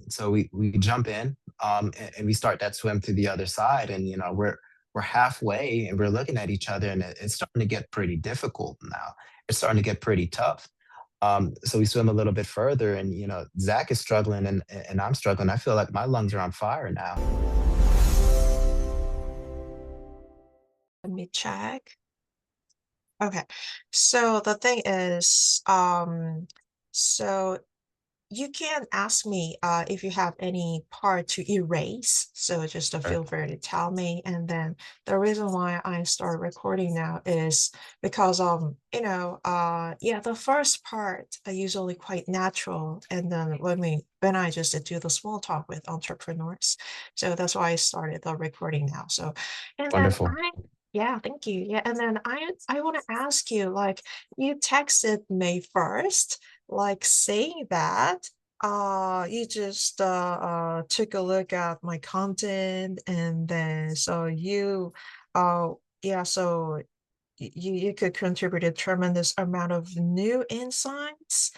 So we jump in, and we start that swim to the other side, and we're halfway, and we're looking at each other, and it's starting to get pretty difficult now. It's starting to get pretty tough. So we swim a little bit further, and Zach is struggling, and I'm struggling. I feel like my lungs are on fire now. Let me check. Okay. So the thing is, so you can ask me if you have any part to erase. So just Right. feel free to tell me. And then the reason why I start recording now is because yeah, the first part are usually quite natural. And then when I just do the small talk with entrepreneurs. So that's why I started the recording now. So and then Wonderful. I yeah, thank you. Yeah, and then I want to ask you, like, you texted May 1st, like saying that you just took a look at my content, and then so you yeah, so you could contribute a tremendous amount of new insights.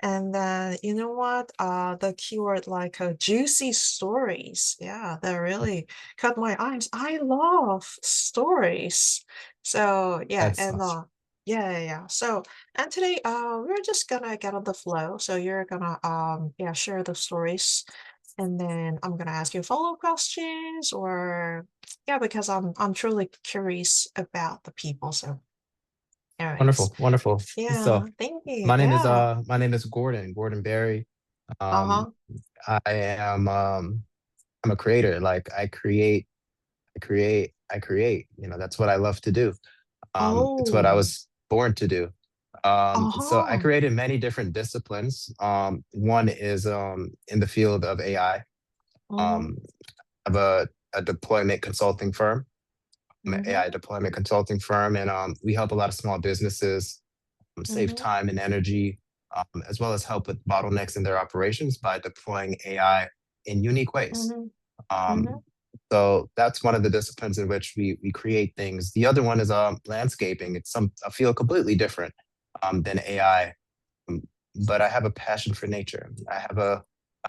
And then you know what? The keyword like juicy stories. Yeah, that really caught my eyes. I love stories. So yeah, and Excellent. yeah, yeah, yeah. So and today we're just gonna get on the flow. So you're gonna yeah, share the stories, and then I'm gonna ask you follow-up questions, or yeah, because I'm truly curious about the people. So anyways, Wonderful. Wonderful. So yeah, thank you. my name is Gordon Berry. Um, Uh-huh. I am I'm a creator. Like I create. That's what I love to do. It's what I Oh, was born to do. So I uh-huh. created many different disciplines. One is in the field of AI. Mhm, Um, I have a deployment consulting firm, an mhm, AI deployment consulting firm, and we help a lot of small businesses save mhm, time and energy, as well as help with bottlenecks in their operations by deploying AI in unique ways. mhm, Um, mhm, so that's one of the disciplines in which we create things. The other one is landscaping. It's a field completely different than AI, um, but I have a passion for nature. I have a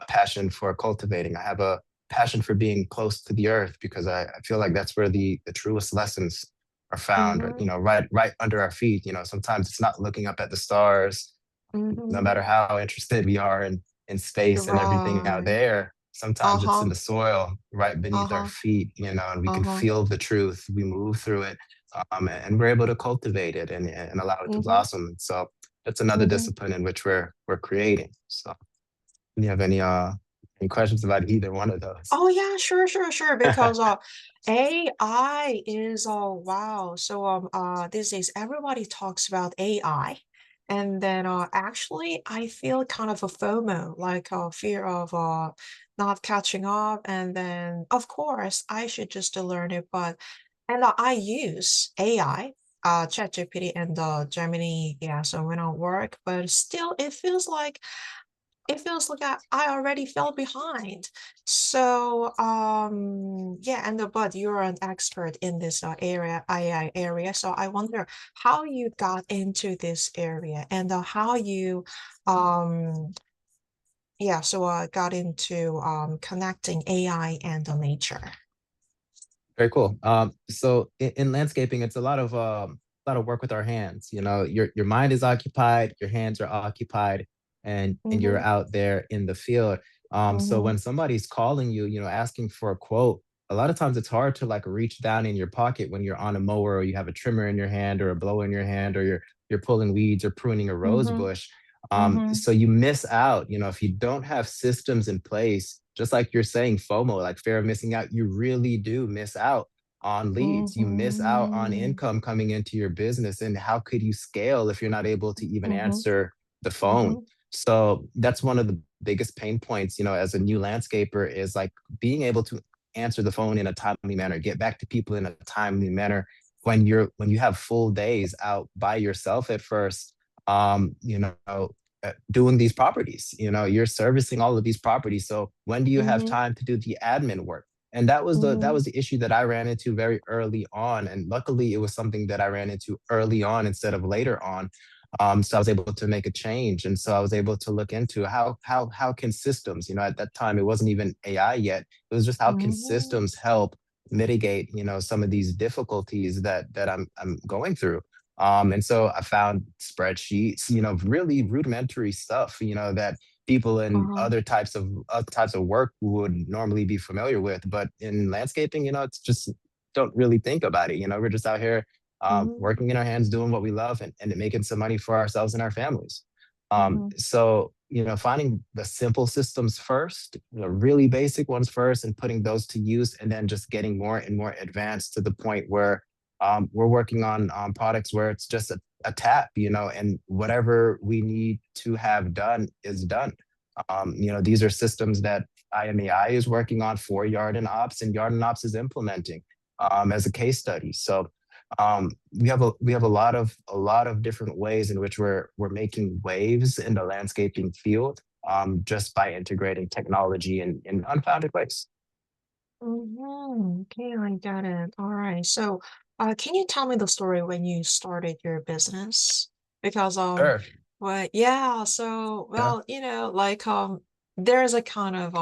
passion for cultivating. I have a passion for being close to the earth because I feel like that's where the truest lessons are found, mhm, right under our feet. Sometimes it's not looking up at the stars, no mhm. matter how interested we are in space and everything out Right. there. Sometimes it's in Uh-huh, the soil right beneath our uh-huh, feet, and we can uh-huh. feel the truth. We move through it, and we're able to cultivate it and allow it to Mhm, blossom. So that's another mhm. discipline in which we're creating. So, do you have any questions about either one of those? Oh yeah, sure, sure, sure. Because AI is wow. So these days everybody talks about AI. And then actually I feel kind of a FOMO, like a fear of not catching up. And then of course I should just learn it, but and I use AI, ChatGPT and Gemini, yeah, so when I work, but still it feels like I already fell behind. So, yeah, and but you're an expert in this area, AI area. So I wonder how you got into this area, and how you, um, yeah, so got into connecting AI and nature. Very cool. So in landscaping, it's a lot of work with our hands. Your mind is occupied, your hands are occupied, and you're Mm-hmm, out there in the field. So mm-hmm, when somebody's calling you, asking for a quote, a lot of times it's hard to like reach down in your pocket when you're on a mower or you have a trimmer in your hand or a blower in your hand or you're pulling weeds or pruning a rose mm-hmm, bush. mm-hmm, So you miss out, if you don't have systems in place, just like you're saying, FOMO, like fear of missing out, you really do miss out on leads. You miss out on mm-hmm, income coming into your business. And how could you scale if you're not able to even mm-hmm, answer the phone? mm-hmm, So that's one of the biggest pain points, as a new landscaper is like being able to answer the phone in a timely manner, get back to people in a timely manner when you have full days out by yourself at first, doing these properties. You're servicing all of these properties. So when do you have mm-hmm, time to do the admin work? And that was the issue that I ran into very early on. And luckily, it was something that I ran into early on instead of later on. So I was able to make a change, and so I was able to look into how can systems, at that time it wasn't even AI yet. It was just how can Mhm. systems help mitigate, some of these difficulties that I'm going through. And so I found spreadsheets, really rudimentary stuff, that people in Uh-huh. other types of work would normally be familiar with. But in landscaping, it's just don't really think about it. We're just out here Mhm. working in our hands, doing what we love, and making some money for ourselves and our families. Mhm. So, finding the simple systems first, really basic ones first, and putting those to use, and then just getting more and more advanced to the point where we're working on products where it's just a tap, and whatever we need to have done is done. These are systems that IMAI is working on for Yarden Ops, and Yarden Ops is implementing as a case study. So we have a lot of different ways in which we're making waves in the landscaping field, just by integrating technology in unfounded ways. Mhm. Okay, I got it. All right. So, can you tell me the story when you started your business? Because Sure. well, yeah. So, Yeah. well, like there's a kind of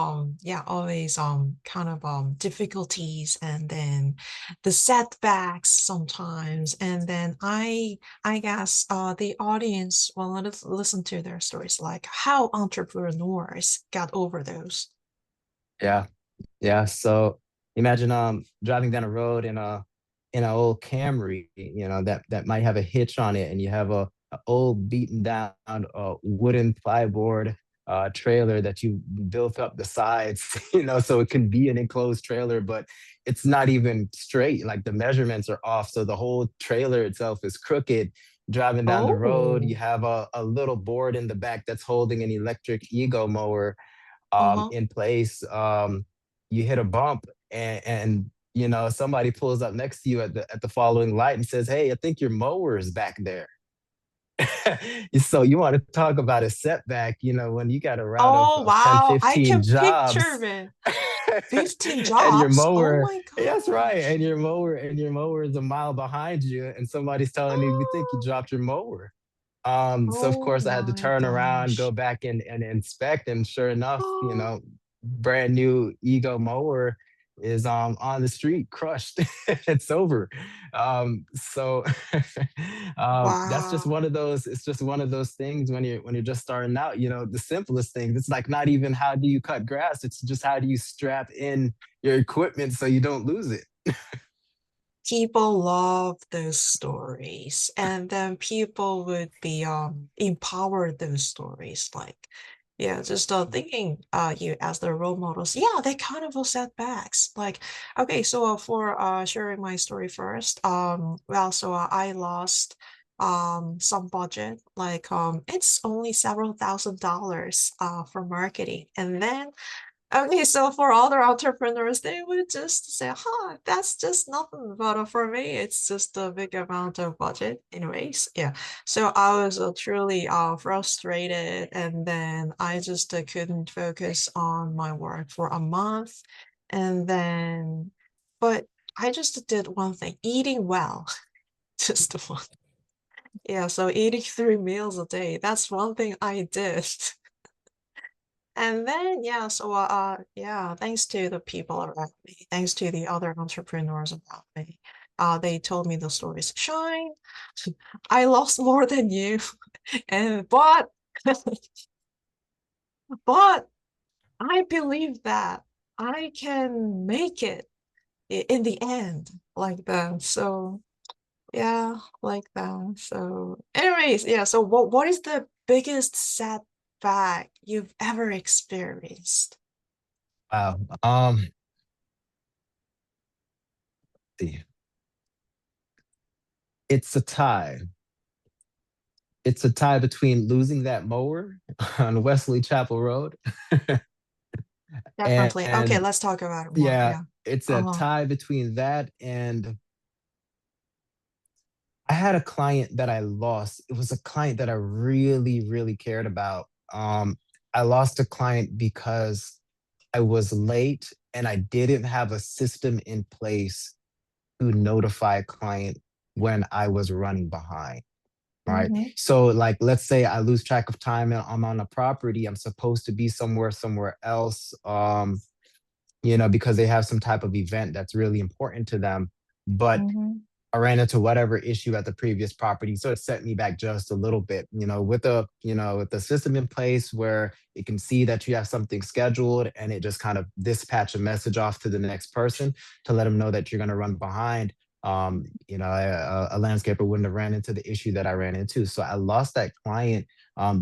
yeah, always kind of difficulties, and then the setbacks sometimes, and then I guess the audience will listen to their stories, like how entrepreneurs got over those. Yeah. Yeah. So imagine driving down a road in an old Camry, that might have a hitch on it, and you have a old beaten down wooden plyboard trailer that you built up the sides, so it can be an enclosed trailer, but it's not even straight. Like the measurements are off, so the whole trailer itself is crooked. Driving down the road, you Oh, have a little board in the back that's holding an electric ego mower uh-huh. in place. You hit a bump, and somebody pulls up next to you at the following light and says, "Hey, I think your mower is back there." So you want to talk about a setback, when you got a route of, Oh, of 10, wow. I 15 can picture jobs it. 15 and your jobs? Oh mower, my that's right, gosh. and your mower is a mile behind you, and somebody's telling you, "We think you dropped your mower." So of Oh course I had to my turn around, go gosh. back and inspect, and sure enough, Oh, brand new ego mower is on the street, crushed. It's over. So that's just wow. one of those. It's just one of those things when you're just starting out. The simplest things. It's like not even how do you cut grass. It's just how do you strap in your equipment so you don't lose it. People love those stories, and then people would be empowered those stories, like yeah, just thinking you as their role models. Yeah, they kind of will setbacks, like okay, so for sharing my story first, well, so I lost some budget, like it's only several $1,000s for marketing, and then okay, so for other entrepreneurs, they would just say, huh, that's just nothing. But for me, it's just a big amount of budget anyways. Yeah. So I was truly frustrated. And then I just couldn't focus on my work for a month. And then, but I just did one thing, eating well. Just one. Yeah. So eating 3 meals a day. That's one thing I did. And then, yeah, so yeah, thanks to the people around me, thanks to the other entrepreneurs around me, they told me the stories. Shine, I lost more than you, and but I believe that I can make it in the end, like that. So yeah, like that. So, anyways, yeah. So, what is the biggest setback you've ever experienced? Wow. See. It's a tie. It's a tie between losing that mower on Wesley Chapel Road, Definitely. Okay, and let's talk about it more. yeah, Yeah. it's a Uh-huh. tie between that and I had a client that I lost. It was a client that I really, really cared about. I lost a client because I was late and I didn't have a system in place to notify a client when I was running behind. right? Mhm. So like let's say I lose track of time and I'm on a property, I'm supposed to be somewhere else, because they have some type of event that's really important to them. But Mhm. I ran into whatever issue at the previous property, so it set me back just a little bit. With the system in place where it can see that you have something scheduled, and it just kind of dispatch a message off to the next person to let them know that you're going to run behind. A landscaper wouldn't have ran into the issue that I ran into, so I lost that client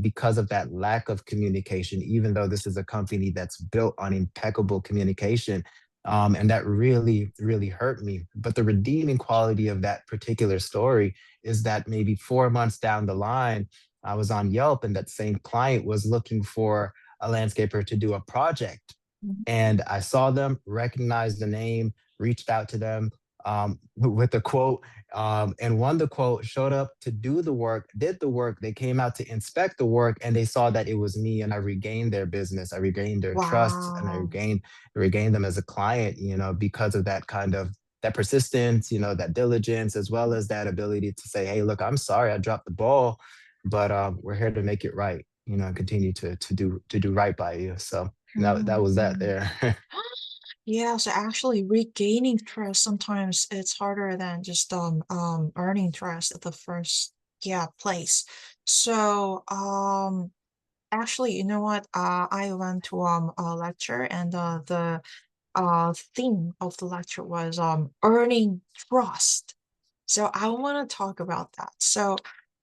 because of that lack of communication. Even though this is a company that's built on impeccable communication, and that really, really hurt me. But the redeeming quality of that particular story is that maybe 4 months down the line, I was on Yelp, and that same client was looking for a landscaper to do a project. Mhm. And I saw them, recognized the name, reached out to them with a quote, and won the quote, showed up to do the work, did the work. They came out to inspect the work, and they saw that it was me, and I regained their business. I regained their trust, and I Wow. regained them as a client, because of that kind of that persistence, that diligence, as well as that ability to say, hey, look, I'm sorry I dropped the ball, but we're here to make it right, and continue to do right by you. So that was that Mhm. there. Yeah, so actually regaining trust sometimes it's harder than just earning trust at the first place. So actually you know what? I went to a lecture and the theme of the lecture was earning trust. So I want to talk about that. So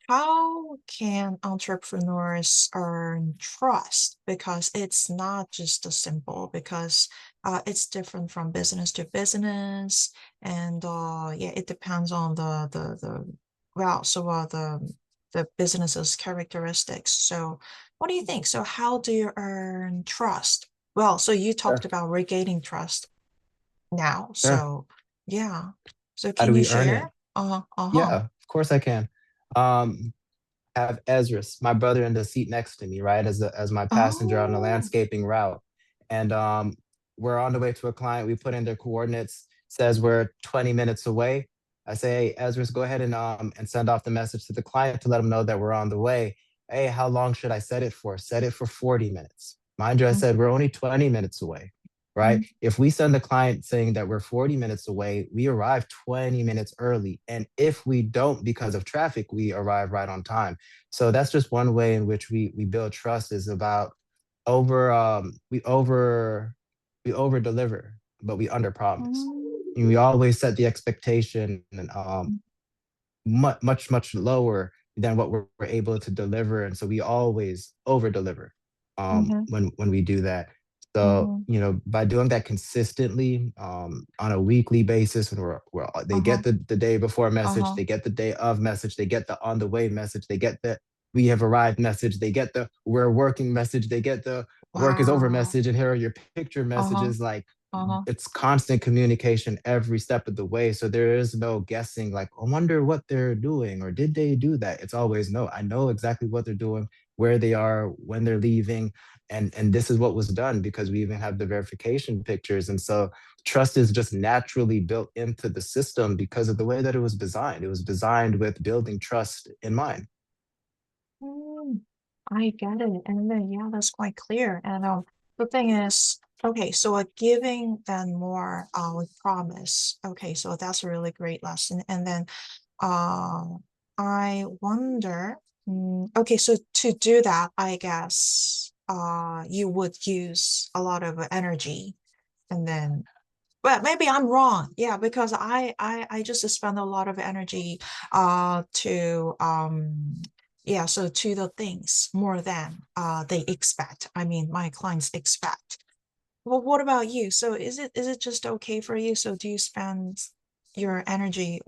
how can entrepreneurs earn trust? Because it's not just a simple, because it's different from business to business, and yeah, it depends on the well, so the business's characteristics. So what do you think? So how do you earn trust? Well, so you talked Sure, about regaining trust now. sure. So yeah. So How do can you we earn it? share? Uh-huh. Uh-huh. Yeah, of course I can. Um, have Ezra's, my brother, in the seat next to me, right, as my passenger on the Oh. landscaping route. And we're on the way to a client. We put in their coordinates, says we're 20 minutes away. I say, hey, Ezra's, go ahead and send off the message to the client to let them know that we're on the way. Hey, how long should I set it for? Set it for 40 minutes. Mind you, I Mm, said we're only 20 minutes away, right? mm, If we send the client saying that we're 40 minutes away, we arrive 20 minutes early. And if we don't, because of traffic, we arrive right on time. So that's just one way in which we build trust, is about over we over deliver, but we under promise. And we mm, always set the expectation much lower than what we're able to deliver, and so we always over deliver mhm, when we do that. So mhm, by doing that consistently, on a weekly basis, when they uh-huh, get the day before message, uh-huh. they get the day of message, they get the on the way message, they get the we have arrived message, they get the we're working message, they get the work is over Wow. message, and here are your picture Uh-huh, messages. Like, uh-huh. it's constant communication every step of the way. So there is no guessing, like, I wonder what they're doing, or did they do that? It's always no, I know exactly what they're doing, where they are, when they're leaving. And this is what was done, because we even have the verification pictures. And so trust is just naturally built into the system because of the way that it was designed. It was designed with building trust in mind. Mm, I get it. And then, yeah, that's quite clear. And the thing is, okay, so giving them more with promise. Okay, so that's a really great lesson. And then uh, I wonder, okay, so to do that, I guess you would use a lot of energy, and then but maybe I'm wrong. Yeah, because I just spend a lot of energy to yeah, so to the things more than they expect. I mean, my clients expect. Well, what about you? So is it just okay for you? So do you spend your energy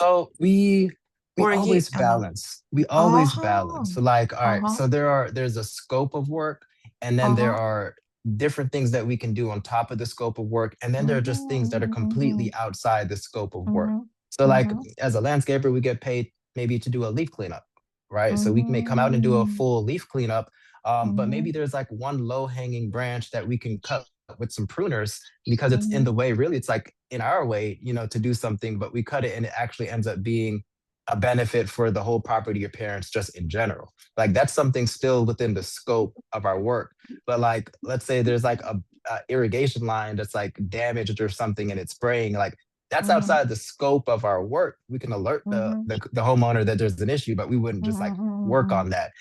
So we or you always balance. We always balance. uh-huh. So like, all right, Uh-huh. so there's a scope of work, and then there Uh-huh. are different things that we can do on top of the scope of work, and then there are just things that are Mm-hmm, mm-hmm, completely outside the scope of work. mm-hmm, So like, mm-hmm, as a landscaper, we get paid maybe to do a leaf cleanup, right? So we may come out and do a mm-hmm, full leaf cleanup, but mm-hmm, maybe there's like one low hanging branch that we can cut with some pruners, because it's in mm-hmm, the way. Really, it's like in our way, to do something, but we cut it, and it actually ends up being a benefit for the whole property of your parents just in general. Like that's something still within the scope of our work. But like, let's say there's like a irrigation line that's like damaged or something and it's spraying, like that's Mm-hmm. outside the scope of our work. We can alert Mm-hmm. the homeowner that there's an issue, but we wouldn't just like work Mm-hmm. on that.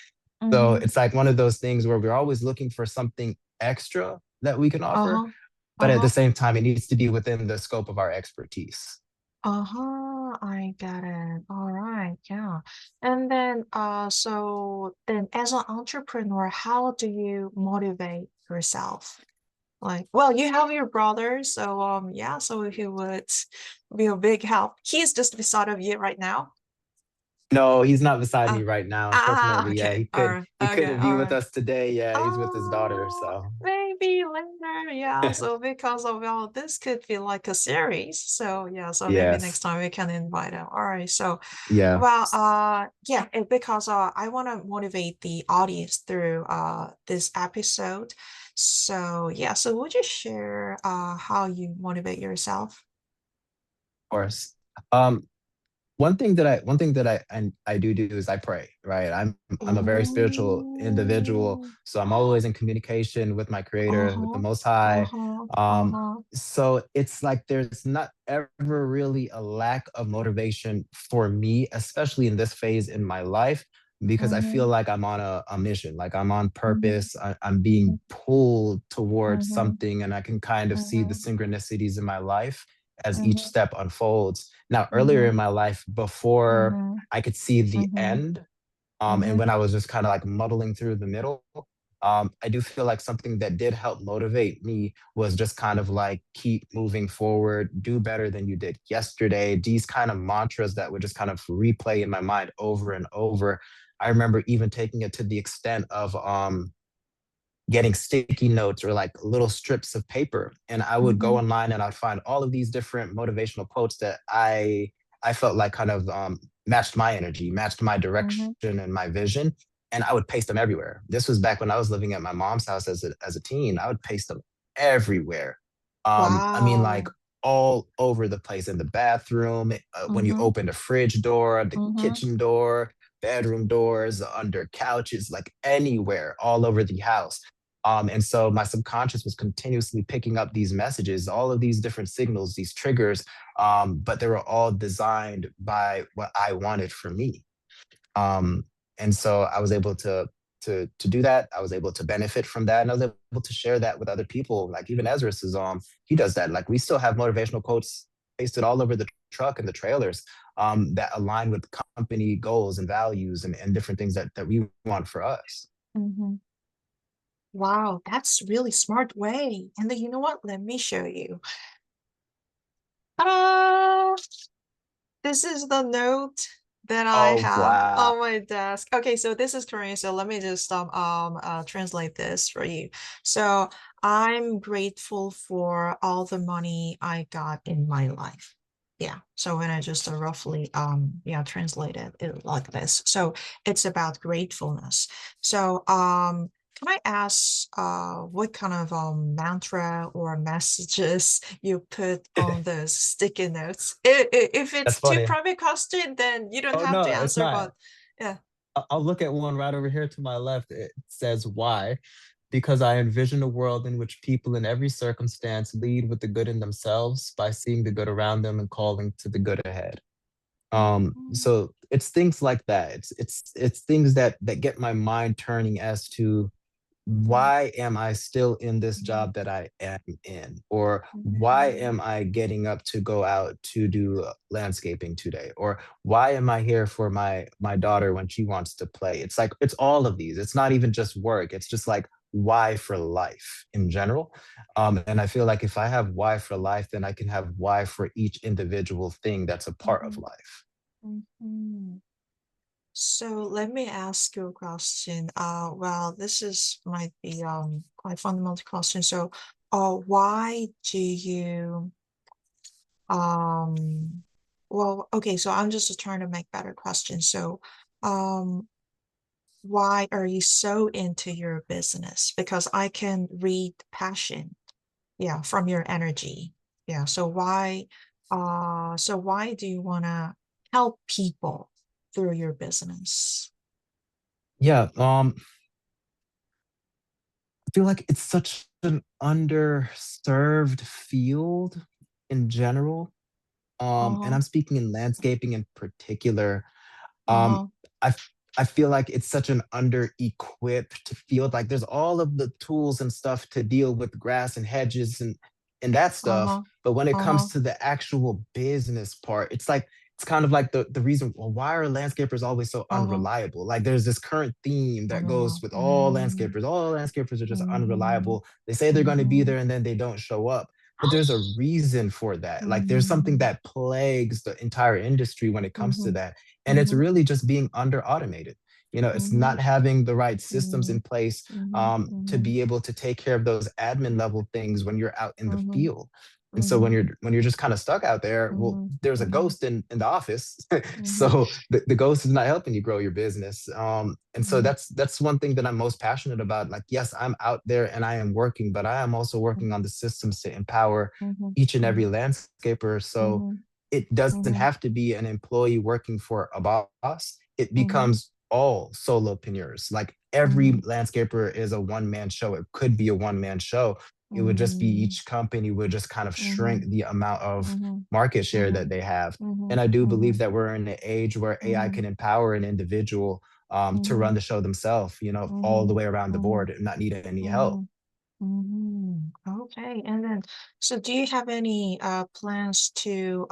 So Mm-hmm. it's like one of those things where we're always looking for something extra that we can offer, Uh-huh. but at the Uh-huh. same time, it needs to be within the scope of our expertise. Uh-huh, I get it. All right, yeah. And then so then as an entrepreneur, how do you motivate yourself? Like, well, you have your brother, so yeah, so he would be a big help. He's just beside of you right now. No, he's not beside Uh, me right now. Unfortunately, yeah, okay. All right. he Okay, couldn't be all with right. us today. Yeah, he's with his daughter. Oh, So maybe later. Yeah. So because of well, this could be like a series. So yeah. So maybe next yes, time we can invite him. All right. So yeah, well, yeah, because I want to motivate the audience through this episode. So yeah. So would you share how you motivate yourself? of course. Um, one thing that I do is I pray, right? I'm a very spiritual individual, Oh. so I'm always in communication with my creator, with the Uh-huh. most high. Uh-huh. Um, Uh-huh. so it's like there's not ever really a lack of motivation for me, especially in this phase in my life, because I feel Mm-hmm. like I'm on a mission, like I'm on Mm-hmm. purpose. I'm being pulled towards Mm-hmm. something, and I can kind of see the Mm-hmm. synchronicities in my life as each Mm-hmm. step unfolds. Now, earlier in Mm-hmm. my life, before Mm-hmm. I could see the Mm-hmm. end, and Mm-hmm. when I was just kind of like muddling through the middle, I do feel like something that did help motivate me was just kind of like keep moving forward, do better than you did yesterday. These kind of mantras that would just kind of replay in my mind over and over. I remember even taking it to the extent of getting sticky notes or like little strips of paper, and I would go Mm-hmm. online and I'd find all of these different motivational quotes that I felt like kind of matched my energy, matched my direction Mm-hmm. and my vision, and I would paste them everywhere. This was back when I was living at my mom's house as a teen. I would paste them everywhere. I mean, like Wow. all over the place, in the bathroom, when you Mm-hmm. open the fridge door, the Mm-hmm. kitchen door, bedroom doors, under couches, like anywhere, all over the house. And so my subconscious was continuously picking up these messages, all of these different signals, these triggers, but they were all designed by what I wanted for me. Um, and so I was able to do that. I was able to benefit from that, and I was able to share that with other people. Like even Ezra is he does that. Like we still have motivational quotes pasted all over the truck and the trailers that align with company goals and values and different things that we want for us. Mm-hmm. Wow, that's really smart way. And then you know what? Let me show you. Ta-da! This is the note that I Oh have wow. on my desk. Okay, so this is Korean, so let me just translate this for you. So I'm grateful for all the money I got in my life. Yeah. So when I just roughly yeah translated it like this. So it's about gratefulness. So can I ask what kind of mantra or messages you put on those sticky notes? If That's it's too funny. private question, then you don't Oh have to no, it's answer, not. but yeah. I'll look at one right over here to my left. It says why? Because I envision a world in which people in every circumstance lead with the good in themselves by seeing the good around them and calling to the good ahead. Mhm, So it's things like that. It's things that get my mind turning as to mhm, why am I still in this mhm, job that I am in? Or why mhm, am I getting up to go out to do landscaping today? Or why am I here for my daughter when she wants to play? It's like it's all of these. It's not even just work. It's just like why for life in general. And I feel like if I have why for life, then I can have why for each individual thing that's a part of mhm, life. mhm. So let me ask you a question. Well, this is might be quite fundamental question. So, why do you um well, okay, so I'm just trying to make better questions. So, um, why are you so into your business? Because I can read passion, yeah, from your energy. Yeah. So why do you want to help people? through your business? Yeah, I feel like it's such an underserved field in general. And Uh-huh, I'm speaking in landscaping in particular. Um, uh-huh, I I feel like it's such an under-equipped field. Like there's all of the tools and stuff to deal with grass and hedges and that stuff. uh-huh, But when it comes uh-huh, to the actual business part, it's kind of like the reason, well, why are landscapers always so uh-huh, unreliable? Like there's this current theme that uh-huh, goes with all mhm, landscapers. All landscapers are just mhm, unreliable. They say they're going to be mhm, there and then they don't show up. But there's a reason for that. Like there's something mhm, that plagues the entire industry when it comes to mhm, that. And it's mhm, really just being under automated. It's mhm, not having the right systems in mhm, place mhm, to mhm, be able to take care of those admin level things when you're out in the mhm, field. And so when mhm, you're just kind of stuck out there, well, mhm, there's a mhm, ghost in the office. mhm, So the ghost is not helping you grow your business. And so mhm, that's one thing that I'm most passionate about. Like, yes, I'm out there and I am working, but I am also working on the systems to empower mhm, each and every mhm, landscaper. So mhm, it doesn't mhm, have to be an employee working for a boss. It mhm, becomes all solopreneurs. Like every mhm, landscaper is a one-man show. It could be a one-man show. It would just be mhm, each company would just kind of shrink mhm, the amount of mhm, market share that mhm, they have. And mhm, I do believe mhm, that we're in an age where AI mhm, can empower an individual to run mhm, the show themselves, all the mhm, way around the mhm, board and not need any help. mhm, mhm. Okay, and then, so do you have any plans to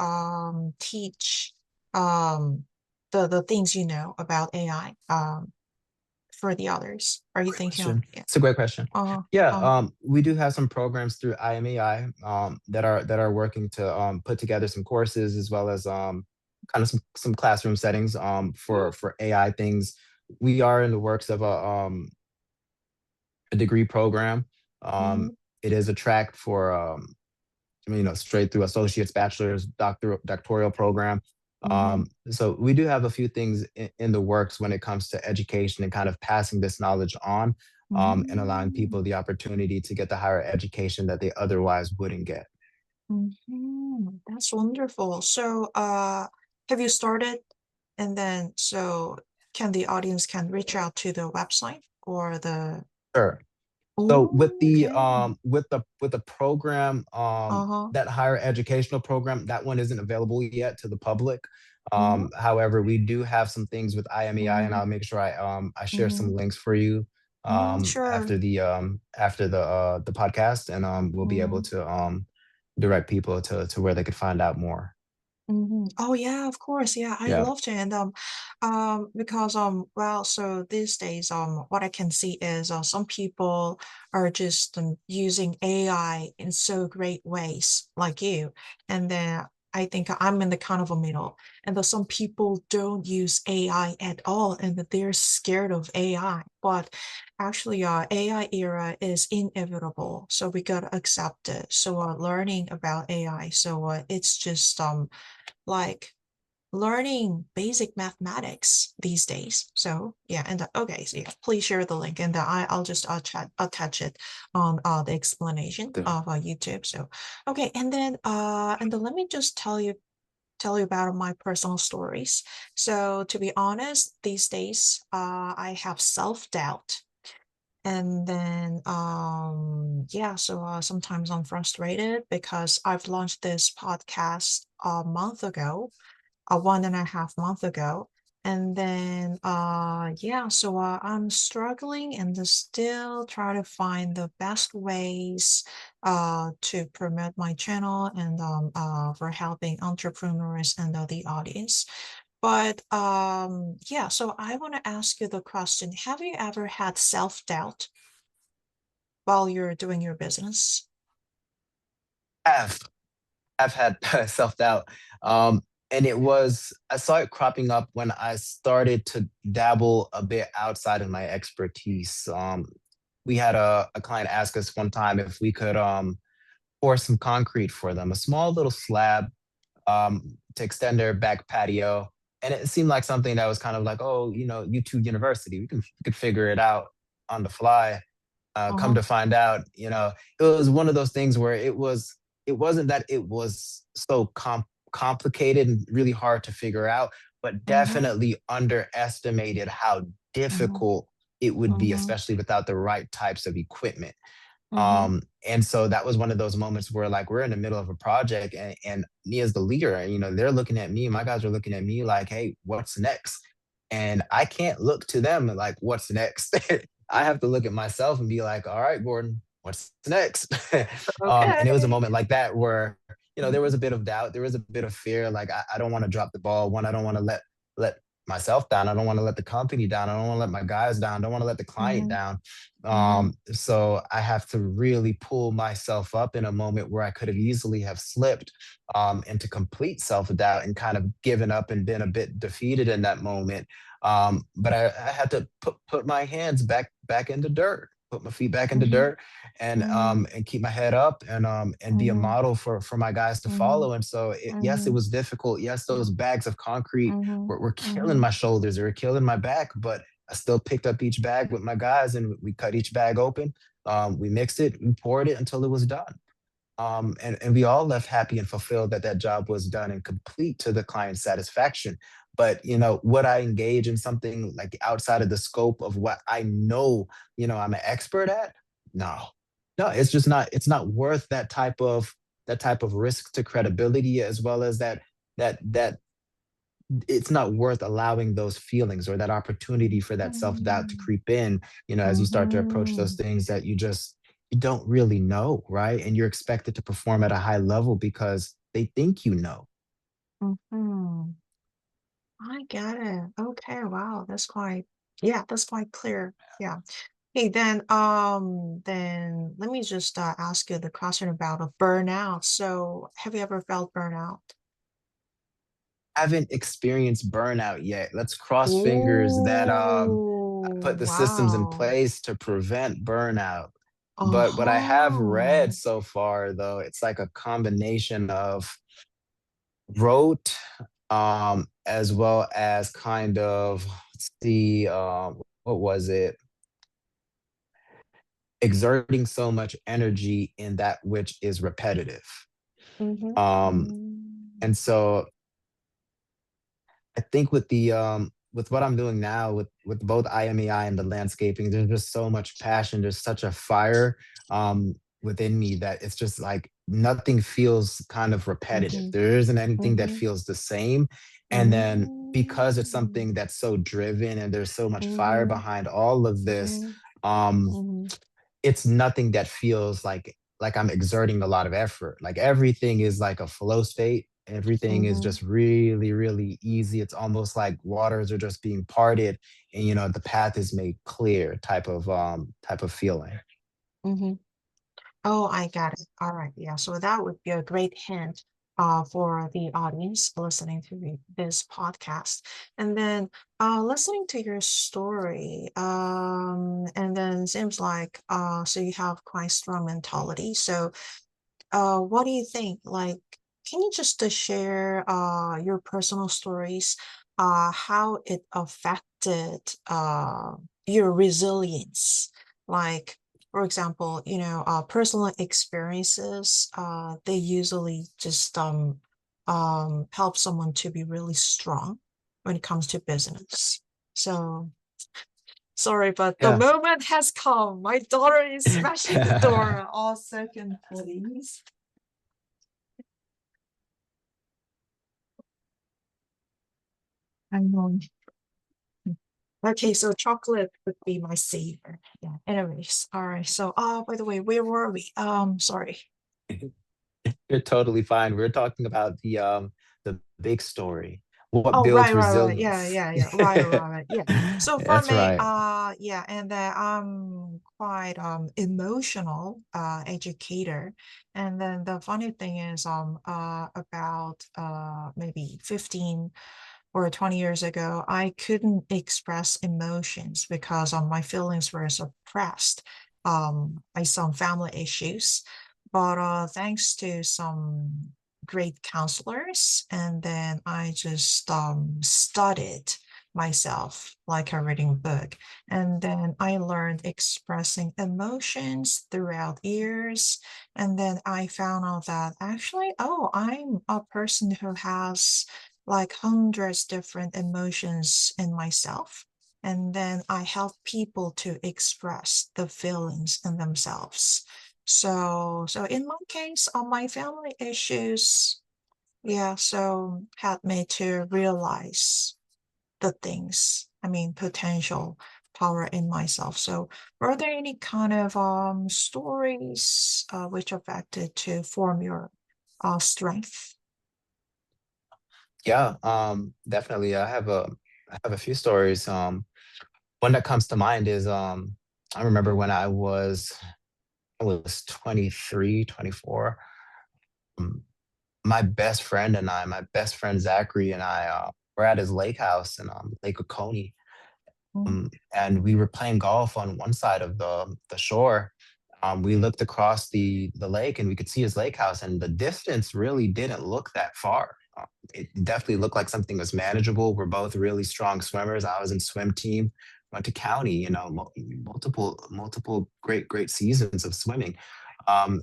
teach um the things you know about AI for the others? Are you Great thinking of, question. yeah? It's a great question. Uh-huh, Yeah, uh-huh, we do have some programs through IMAI that are working to put together some courses as well as kind of some classroom settings for AI things. We are in the works of a degree program. Um, mhm, it is a track for straight through associates, bachelor's, doctoral program. mhm, So we do have a few things in the works when it comes to education and kind of passing this knowledge on, and allowing mhm, people the opportunity to get the higher education that they otherwise wouldn't get. mhm. That's wonderful. So, have you started? And then, so can the audience can reach out to the website or the, Sure. So with oh, the okay. program, Uh-huh. that higher educational program, that one isn't available yet to the public. Mm-hmm. However, we do have some things with IMEI, and Mm-hmm. I'll make sure I share Mm-hmm. some links for you Mm-hmm. Sure. after the podcast, and we'll be able Mm-hmm. to direct people to where they could find out more. Mhm. Oh yeah, of course. Yeah, I Yeah, love to. And because well, so these days what I can see is some people are just using AI in so great ways, like you. And then I think I'm in the kind of a middle. And then some people don't use AI at all, and that they're scared of AI. But actually, AI era is inevitable, so we gotta accept it. So learning about AI, so it's just like learning basic mathematics these days. So yeah, and okay, so yeah, please share the link, and I'll just attach it on the explanation the- of YouTube. So okay, and then let me just tell you about my personal stories. So to be honest, these days I have self-doubt. And then yeah, so sometimes I'm frustrated because I've launched this podcast a month ago, a 1.5 month ago. And then yeah, so I'm struggling and just still try to find the best ways to promote my channel and for helping entrepreneurs and the audience. But yeah, so I want to ask you the question, have you ever had self-doubt while you're doing your business? have I've had self-doubt. Um, and I saw it cropping up when I started to dabble a bit outside of my expertise. We had a client ask us one time if we could pour some concrete for them, a small little slab to extend their back patio. And it seemed like something that was kind of like, oh, YouTube University, we could figure it out on the fly. Come Uh-huh. to find out, it was one of those things where it wasn't that it was so complicated and really hard to figure out, but Mhm. definitely underestimated how Mhm. difficult it would be, Mhm. especially without the right types of equipment. Mhm. And so that was one of those moments where like we're in the middle of a project, and me as the leader, they're looking at me, my guys are looking at me like, hey, what's next? And I can't look to them like, what's next? I have to look at myself and be like, all right, Gordon, what's next? And it was a Okay. moment like that where, there was Mhm. a bit of doubt, there was a bit of fear. Like I don't want to drop the ball. One, I don't want to let myself down. I don't want to let the company down. I don't want to let my guys down. I don't want to let the client Mhm. down. Mhm. So I have to really pull myself up in a moment where I could have easily have slipped into complete self-doubt and kind of given up and been a bit defeated in that moment. But I had to put my hands back in the dirt, put my feet back in the Mhm. dirt, Mhm. and keep my head up, and be a Mhm. model for my guys to Mhm. follow. And so yes, it Mhm. was difficult. Yes, Yeah. those bags of concrete Mhm. were killing Mhm. my shoulders, they were killing my back, but I still picked up each bag with my guys, and we cut each bag open. We mixed it, we poured it until it was done. And we all left happy and fulfilled that that job was done and complete to the client's satisfaction. But would I engage in something like outside of the scope of what I know, I'm an expert at? No, no, it's just not. It's not worth that type of risk to credibility, as well as that it's not worth allowing those feelings or that opportunity for that self-doubt to Mhm. creep in, as you start to approach those Mhm. things that you don't really know, right? And you're expected to perform at a high level because they think you know. Mhm. I get it. Okay, wow, that's quite, yeah, that's quite clear. Yeah. Hey, then let me just ask you the question about a burnout. So, have you ever felt burnout? Haven't experienced burnout yet. Let's cross fingers that I Oh, put the systems in wow. place to prevent burnout. But what I have read Uh-huh. so far, though, it's like a combination of rote, as well as kind of, let's see, what was it? Exerting so much energy in that which is repetitive. Mhm. Um, Mm. and so I think with what I'm doing now with both IMAI and the landscaping, there's just so much passion. There's such a fire within me that it's just like nothing feels kind of repetitive. Mhm. There isn't anything that Mhm. feels the same. And then because it's Mhm. something that's so driven and there's so much fire Mhm. behind all of this, Mhm. um, Mhm. it's nothing that feels like I'm exerting a lot of effort. Like everything is like a flow state. Everything is Mhm. just really, really easy. It's almost like waters are just being parted, and the path is made clear type of feeling. Mhm. Oh, I got it. All right. Yeah. So that would be a great hint for the audience listening to this podcast. And then listening to your story, and then seems like so you have quite strong mentality. So what do you think? Like, can you just share your personal stories, how it affected your resilience? Like, for example, personal experiences, they usually just help someone to be really strong when it comes to business. So sorry, but the Yeah. moment has come. My daughter is smashing the door. All second, please. I know. Okay, so chocolate would be my saver. Yeah. Anyways, all right. So, by the way, where were we? Sorry. You're totally fine. We're talking about the big story. What Oh, builds right. Yeah, resilience? yeah, yeah. Right. Yeah. So for That's me, right. yeah, and then I'm quite emotional educator. And then the funny thing is, about maybe 15 or 20 years ago, I couldn't express emotions because my feelings were suppressed by some family issues. But thanks to some great counselors, and then I just studied myself like a reading book. And then I learned expressing emotions throughout years. And then I found out that actually, oh, I'm a person who has like hundreds different emotions in myself. And then I help people to express the feelings in themselves. So in my case, on my family issues, yeah, so had me to realize the things, I mean, potential power in myself. So were there any kind of stories which affected to form your strength? Yeah, definitely. I have a few stories. One that comes to mind is I remember when I was 23, 24. Um, my best friend and I, my best friend Zachary and I, were at his lake house in Lake Oconee. Mm. And we were playing golf on one side of the shore. We looked across the lake and we could see his lake house, and the distance really didn't look that far. It definitely looked like something was manageable. We're both really strong swimmers. I was in swim team, went to county, multiple great seasons of swimming.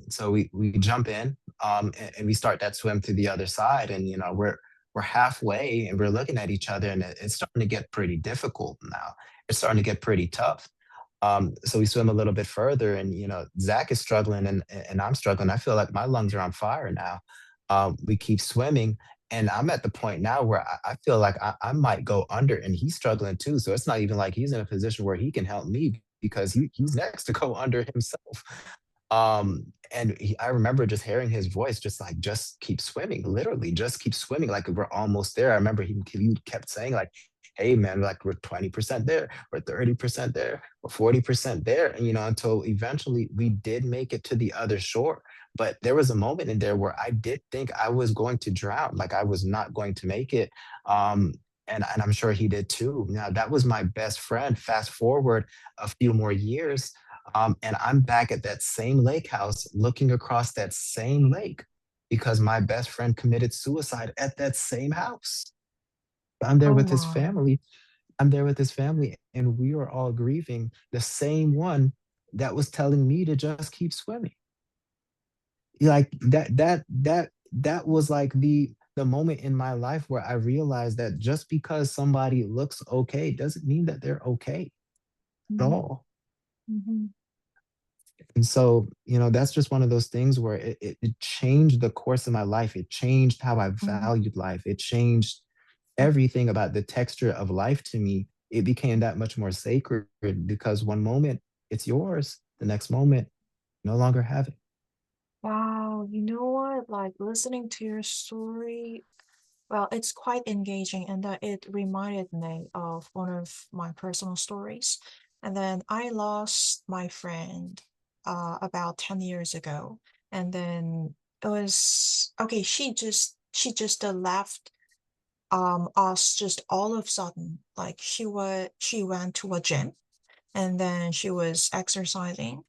So we jump in, and we start that swim to the other side, and we're halfway and we're looking at each other, and it's starting to get pretty difficult now. It's starting to get pretty tough. So we swim a little bit further, and Zach is struggling, and I'm struggling. I feel like my lungs are on fire now. We keep swimming, and I'm at the point now where I feel like I might go under, and he's struggling too. So it's not even like he's in a position where he can help me because he's next to go under himself. And I remember just hearing his voice, just like, just keep swimming, literally, just keep swimming. Like we're almost there. I remember he kept saying like, hey man, like we're 20% there, we're 30% there, we're 40% there. And until eventually we did make it to the other shore. But there was a moment in there where I did think I was going to drown, like I was not going to make it. Um, and I'm sure he did too. Now that was my best friend. Fast forward a few more years, and I'm back at that same lake house looking across that same lake because my best friend committed suicide at that same house. I'm there Oh with his my. family. I'm there with his family, and we are all grieving the same one that was telling me to just keep swimming. Like that was like the moment in my life where I realized that just because somebody looks okay doesn't mean that they're okay at Mhm, all. mhm, And so, that's just one of those things where it changed the course of my life. It changed how I mhm. valued life. It changed everything about the texture of life to me. It became that much more sacred because one moment it's yours, the next moment, no longer have it. Wow, you know what? Like listening to your story, well, it's quite engaging, and it reminded me of one of my personal stories. And then I lost my friend about 10 years ago. And then it was okay, she just left us just all of a sudden. Like she went to a gym, and then she was exercising,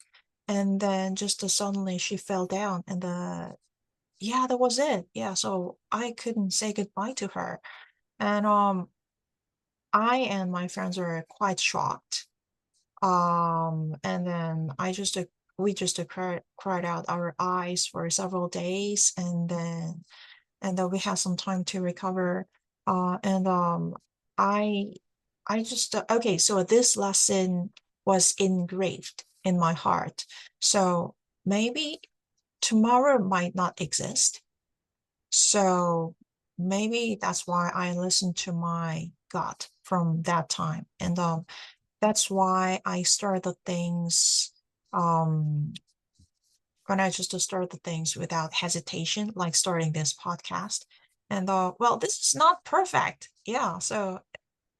and then just suddenly she fell down, and yeah, that was it. Yeah, so I couldn't say goodbye to her. And I and my friends were quite shocked. And then we just cried out our eyes for several days, and then we had some time to recover. And I I just okay, so this lesson was engraved in my heart. So maybe tomorrow might not exist. So maybe that's why I listened to my gut from that time. And that's why I started the things um when I just started the things without hesitation, like starting this podcast. And well, this is not perfect. Yeah. So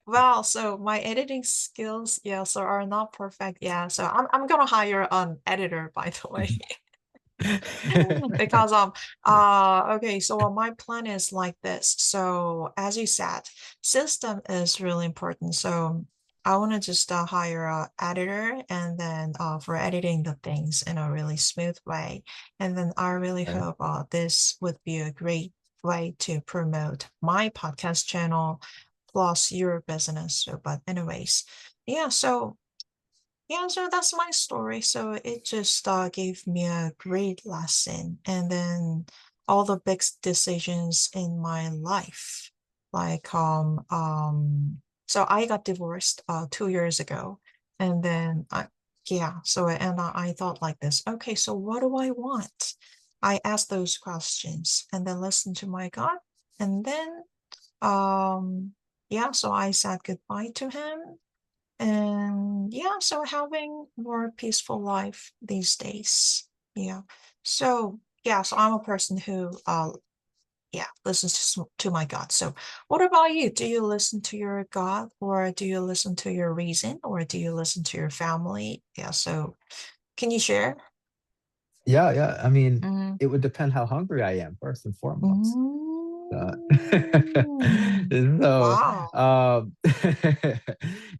well, so my editing skills, yeah, so are not perfect. Yeah. So I'm gonna hire an editor, by the way. Because okay, so my plan is like this. So as you said, system is really important. So I want to just hire a editor, and then for editing the things in a really smooth way. And then I really Right. hope this would be a great way to promote my podcast channel plus your business. So but anyways, yeah, so that's my story. So it just gave me a great lesson. And then all the big decisions in my life. like so I got divorced 2 years ago, and then I yeah, so and I thought like this, okay, so what do I want? I asked those questions and then listened to my gut, and then yeah, so I said goodbye to him, and yeah, so having more peaceful life these days. Yeah. So yeah, so I'm a person who yeah, listens to my gut. So what about you? Do you listen to your gut, or do you listen to your reason, or do you listen to your family? Yeah, so can you share? Yeah, yeah. I mean, Mm-hmm. it would depend how hungry I am, first and foremost. Uh, Mm. so, Wow.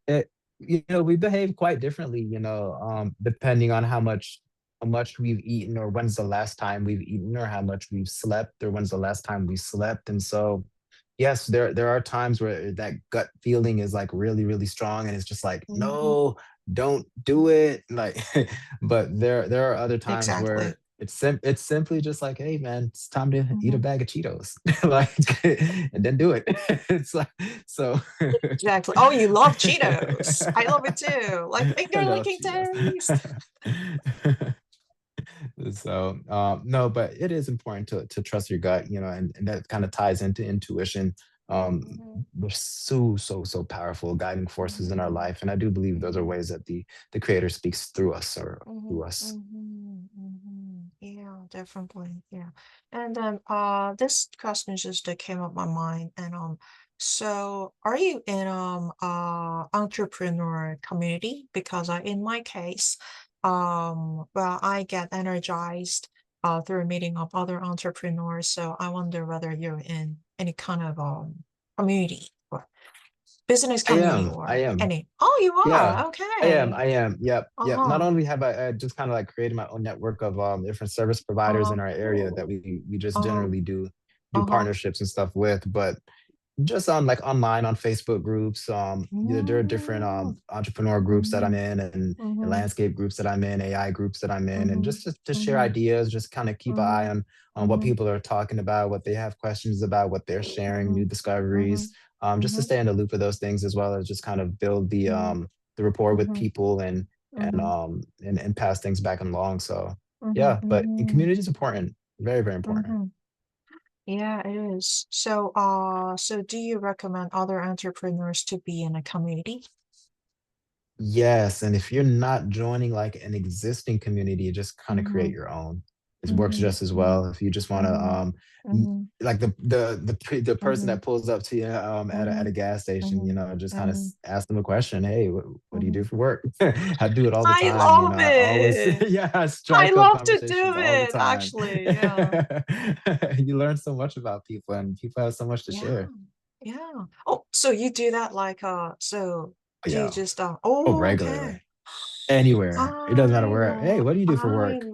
it, we behave quite differently, depending on how much we've eaten, or when's the last time we've eaten, or how much we've slept, or when's the last time we slept. And so, yes, there are times where that gut feeling is like really, really strong, and it's just like, Mhm. no, don't do it. Like, but there are other times Exactly. where it's simply just like, hey man, it's time to eat a Mhm. bag of Cheetos. Like, and then do it. It's like, so Exactly. Oh, you love Cheetos. I love it too. Like I finger love licking Cheetos. taste. So no, but it is important to trust your gut, and that kind of ties into intuition. Mhm. We're so powerful guiding forces in our Mhm. life, and I do believe those are Mhm. ways that the creator speaks through us, or through Mhm. us. Mhm. Mhm. Yeah, definitely. Yeah. And then this question just came up my mind, and so are you in entrepreneur community? Because in my case, well, I get energized through meeting up other entrepreneurs. So I wonder whether you're in any kind of community or business I community am. I or am. any. Oh, you Yeah, are. I am. Okay. I am. Yep. Yep. Not Uh-huh. only have I just kind of like created my own network of different service providers Uh-huh. in our area that we just Uh-huh. generally do Uh-huh. partnerships and stuff with, but just on like online on Facebook groups. There are different Mm, entrepreneur groups that I'm mhm, in, and mhm, landscape groups that I'm in, AI groups that I'm in, and mhm, just to share mhm, ideas, just kind of keep an eye mhm, on what mhm, people are talking about, what they have questions about, what they're sharing, new mhm, discoveries, mhm, just to mhm, stay in the loop of those things, as well as just kind of build the rapport with mhm, people, mhm, and pass things back along. So mhm, yeah, but in mhm, community is important, very, very important. mhm. Yeah, it is. So, so do you recommend other entrepreneurs to be in a community? Yes, and if you're not joining like an existing community, just kind of create Mm-hmm, your own. It works mm-hmm, just as mm-hmm, well. If you just want to mm-hmm, mm-hmm, like the person mm-hmm, that pulls up to you at mm-hmm, a gas station, mm-hmm, just kind of mm-hmm, ask them a question. Hey, what do you mm-hmm. do for work? I do it all the I time, love I always it. yeah, I I strike up love to do conversations all the it, time. actually. Yeah. You learn so much about people, and people have so much to Yeah. share. Yeah. Oh, so you do that like so Oh, do you yeah. just Oh, oh, okay. regularly. Anywhere. It doesn't matter I where. Hey, love what do you do for I work?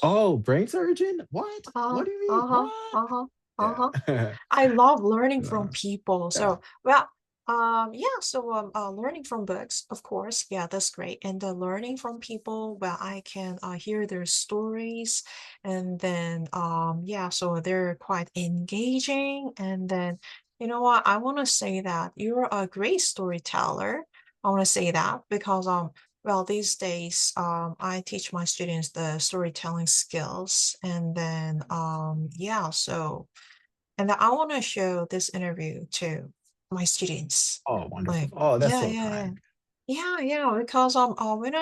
Oh, brain surgeon? What? uh-huh, What do you mean? uh-huh, What? uh-huh, uh-huh. Yeah. I love learning from Uh, people. yeah. So, well, yeah, so learning from books, of course, yeah, that's great. And learning from people, well, I can hear their stories, and then yeah, so they're quite engaging. And then, you know what? I want to say that you're a great storyteller. I want to say that because well, these days, I teach my students the storytelling skills, and then yeah, so and I want to show this interview to my students. Oh, wonderful. Like, Oh, that's yeah, so yeah, yeah, kind. yeah, yeah. Because when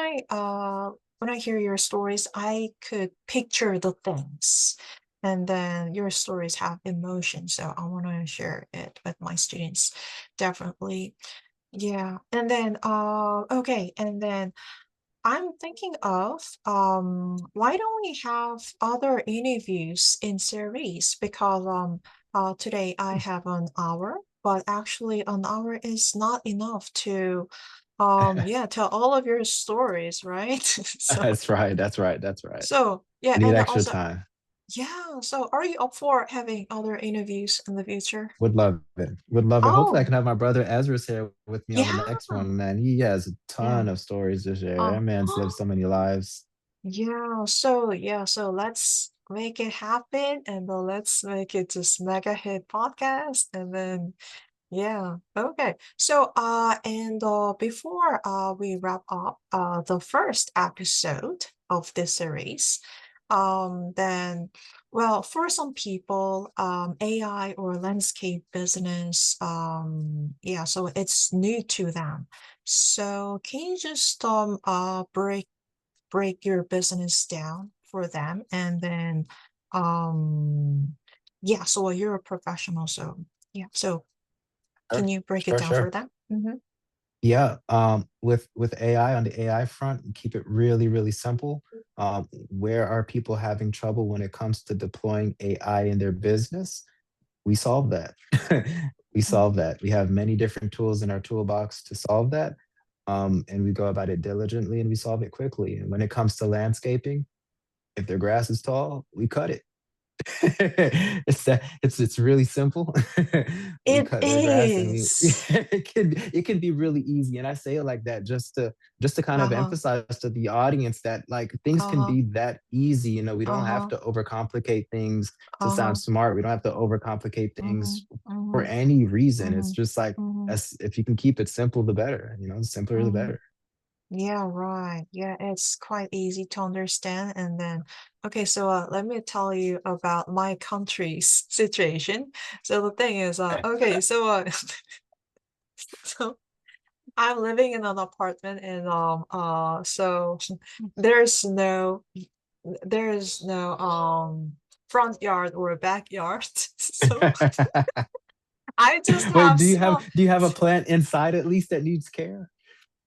I hear your stories, I could picture the things, and then your stories have emotion. So I want to share it with my students, definitely. Yeah, and then okay, and then I'm thinking of why don't we have other interviews in series? Because today I have an hour, but actually an hour is not enough to yeah, tell all of your stories, right? So That's right. That's right. That's right. so yeah, I need and extra also time. yeah, so are you up for having other interviews in the future? Would love it. Would love it. Hopefully, I Oh, can have my brother Ezra's here with me on the yeah, next one, man. He has a yeah. ton of stories to share. Uh, That man's lived so many lives. yeah, so yeah, so let's make it happen, and then let's make it just mega hit podcast, and then yeah, okay. So and before we wrap up the first episode of this series, then well, for some people, AI or landscape business, yeah, so it's new to them. So can you just break your business down for them, and then um yeah, so you're a professional, so yeah, so can Sure, you break it sure, down for sure. them? Mhm. Yeah, with AI, on the AI front, keep it really, really simple. Where are people having trouble when it comes to deploying AI in their business? We solve that. We solve Mhm. that. We have many different tools in our toolbox to solve that. And we go about it diligently and we solve it quickly. And when it comes to landscaping, if their grass is tall, we cut it. It's really simple. We It cut their grass and we is. it can be really easy. And I say it like that just to kind of Uh-huh. emphasize to the audience that like things can Uh-huh. be that easy. We don't have Uh-huh. to overcomplicate things to sound Uh-huh. smart. We don't have to overcomplicate Mhm. things for Mhm. any reason. It's Mhm. just like Mhm. as if you can keep it simple, the better. The simpler the Mhm. better. Yeah, right. Yeah, it's quite easy to understand. And then, okay, so let me tell you about my country's situation. So the thing is, okay, so so I'm living in an apartment, and so there's no there's no front yard or backyard. So I just Wait, have small. do you have a plant inside at least that needs care?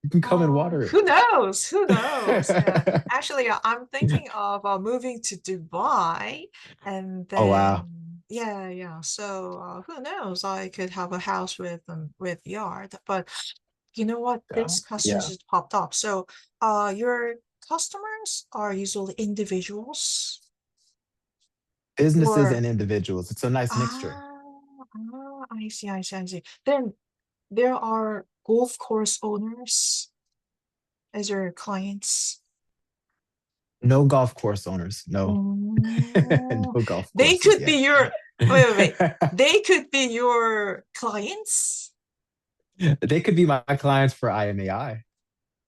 You can come and water it. Who knows? Who knows? Yeah. Actually, I'm thinking of moving to Dubai, and Oh wow. then yeah, yeah. So who knows? I could have a house with yard. But you know what? Yeah. This question Yeah. just popped up. So, your customers are usually individuals, Businesses or and individuals. It's a nice mixture. ah, I see, I see, I see. Then there are golf course owners as your clients. No golf course owners. No. Oh, No golf they courses could yet. be your wait, wait, wait. They could be your clients? They could be my clients for IMAI.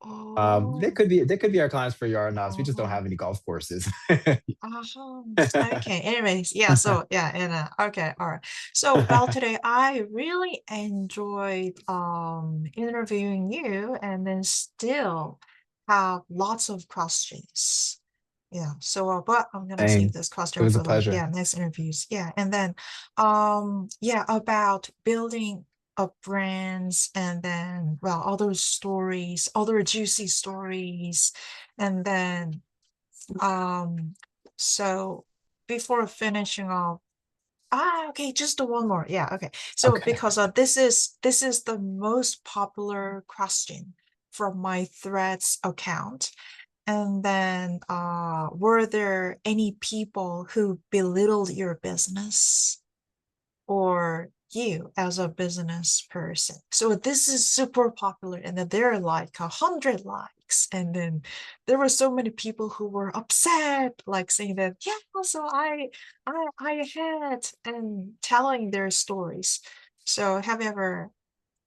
Oh, They could be our clients for Yarden Ops. We just don't uh-huh, have any golf courses. uh-huh. Okay, anyways, yeah, so yeah, and okay, all right. So well, today I really enjoyed interviewing you, and then still have lots of questions. Yeah, so but I'm gonna save Same. this It question was a for like, pleasure. yeah, next interviews. Yeah, and then yeah, about building up brands, and then well, other stories, other juicy stories, and then um so before finishing off, okay, just the one more. Yeah, okay. So Okay. because this is the most popular question from my Threads account. And then, were there any people who belittled your business or you as a business person? So this is super popular, and then there are like 100 likes, and then there were so many people who were upset, like saying that, yeah, so I had, and telling their stories. So have you ever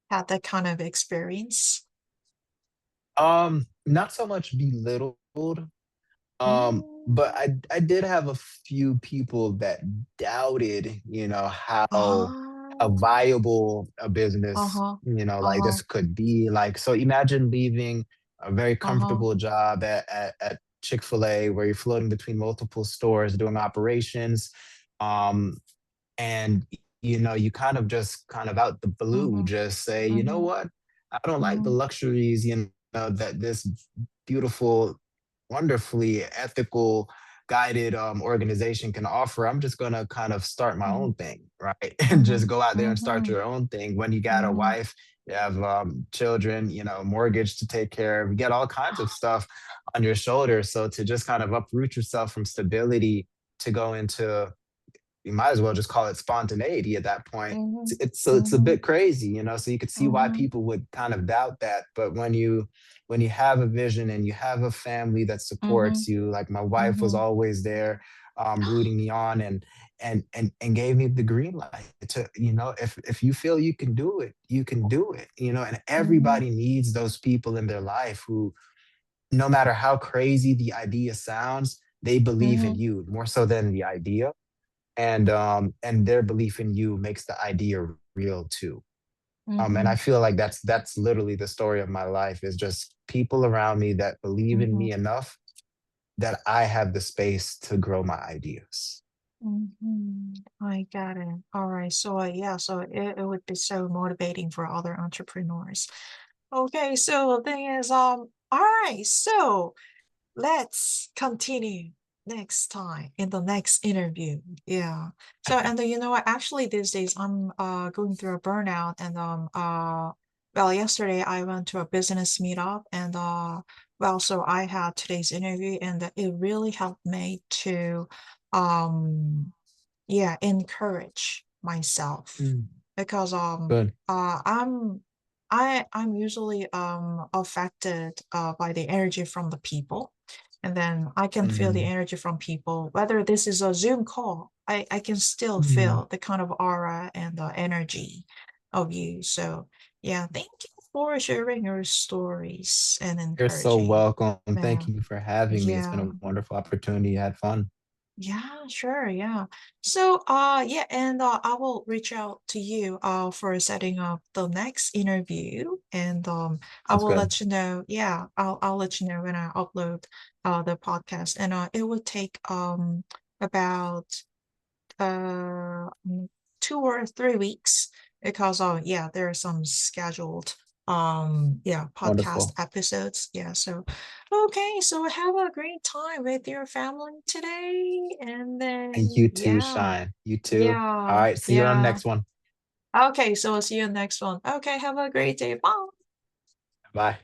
had that kind of experience? Not so much belittled. But Mm. I did have a few people that doubted, how Ah, viable a business, uh-huh, like uh-huh, this could be. Like, so imagine leaving a very uh-huh. comfortable job at Chick-fil-A where you're floating between multiple stores doing operations. Um, and you kind of out the blue Mhm, just say, you know mhm, what, I don't like the mhm, luxuries, that this beautiful, wonderfully ethical, guided organization can offer. I'm just gonna kind of start my mhm, own thing, right? And just mhm, go out there and start mhm, your own thing. When you got a mhm, wife, you have children, mortgage to take care of, you get all kinds of stuff on your shoulders. So to just kind of uproot yourself from stability to go into, you might as well just call it spontaneity at that point. mhm, It's a mhm, bit crazy, so you could see why mhm, people would kind of doubt that. But when you have a vision and you have a family that supports mhm, you, like my wife was mhm, always there, rooting me on and gave me the green light to, if you feel you can do it, you can do it, and Mhm, everybody needs those people in their life who, no matter how crazy the idea sounds, they believe in mhm, you more so than the idea. And their belief in you makes the idea real too. And I mhm, feel like that's literally the story of my life, is just people around me that believe in mhm, me enough that I have the space to grow my ideas. I got it. All right. So yeah, so it would be so motivating for other entrepreneurs. Okay, so the thing is, all right, so let's continue next time in the next interview. Yeah. So and you know what? Actually, these days I'm going through a burnout, and well, yesterday I went to a business meetup, and well, so I had today's interview, and it really helped me to um yeah, encourage myself, Mm, because good. I'm usually affected by the energy from the people, and then I can feel the Mhm, energy from people, whether this is a Zoom call. I can still mhm. feel the kind of aura and the energy of you. So yeah, thank you for sharing your stories and You're so encouraging. welcome. Thank Yeah, you for having me. It's been yeah. a wonderful opportunity. I had fun. Yeah, sure. Yeah. So, yeah, and I will reach out to you for setting up the next interview, and I Sounds will good. let you know. Yeah, I'll let you know when I upload the podcast, and it will take about uh mm, 2 or 3 weeks, because yeah, there are some scheduled yeah, podcast Wonderful. episodes. Yeah, so okay, so have a great time with your family today, and And then you too, yeah, Shine. You too. All yeah, right. See you on the yeah. next one. Okay, so I'll see you next one. Okay, have a great day. Bye. Bye.